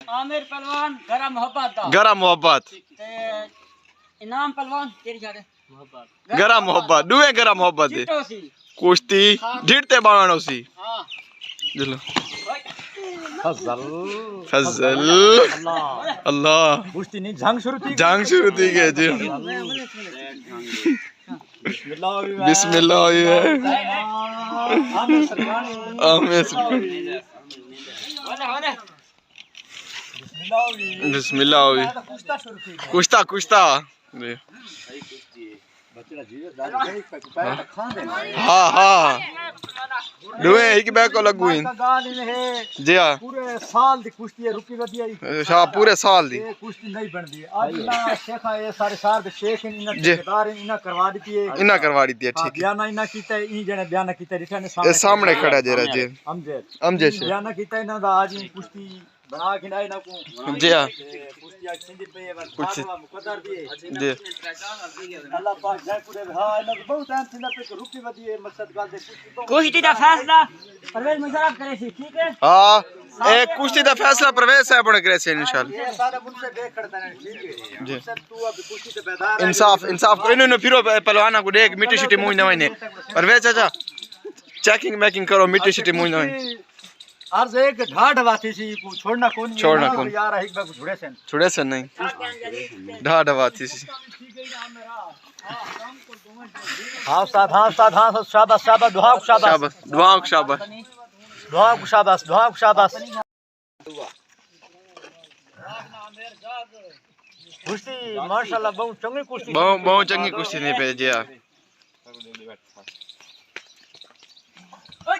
आमिर पहलवान गरम मोहब्बत दा गरम मोहब्बत ते इनाम पहलवान तेरी जाके मोहब्बत गरम मोहब्बत दुए गरम मोहब्बत दे चिट्टो सी कुश्ती ढिड़ते बावणो सी हां चलो फजल फजल अल्लाह कुश्ती नहीं जंग शुरू थी के जी बिस्मिल्लाह आमिर बिस्मिल्लाह कुश्ता कुश्ता हाँ हाँ दुए एक बैग को लगू इन जी हाँ पूरे साल दी कुश्ती है रुकी वदी आई हाँ पूरे साल दी कुश्ती नहीं बन दी आज ना शेखा ये सारे शहर दे शेख इना ठेकेदार इना करवा दी है इना करवा दी है ठीक है बयाना इना कीता है ई जने बयाना कीता रिठा ने सामने खड़ा जेरा जी हमजे से बयाना कीता इना दा आज कुश्ती बना के ना को जी हां कुश्ती आज सिंधी पे कुछ मुकद्दर दिए जी अल्लाह पाक जय पूरे हां इना बहुत टाइम सिंधा पे रुकी वदी है मकसद गाल दे कुश्ती दा फैसला परवेज मुशर्रफ करे सी ठीक है हां एक कुश्ती दा फैसला परवेज साहब ने करे से इंशाल्लाह ये सारा मुझसे देख करता है ठीक है जी तू अब कुश्ती से बेदार इंसाफ को इन्होंने फिरो पहलवाना को देख मिट्टी शिट्टी मुंह न वने परवेज चाचा चेकिंग मेकिंग करो मिट्टी शिट्टी मुंह न वने अर्ज एक ढाढ वाती सी को छोड़ना कौन यार एक बार छुड़े से नहीं ढाढ वाती सी हां उस्ताद शाबाश शाबाश दुआ को शाबाश कुश्ती माशाल्लाह बहुत चंगी कुश्ती बहुत चंगी कुश्ती नहीं पे जी हां ओ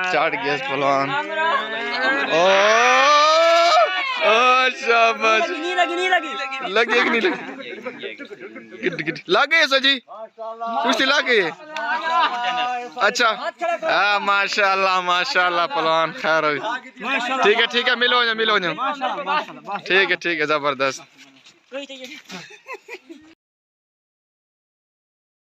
चाट गया पहलवान ओ शाबाश नहीं लगी लगी कि नहीं लगी लगे सजी कुश्ती लगे अच्छा हां माशाल्लाह पहलवान खैर हो ठीक है मिलो ठीक है जबरदस्त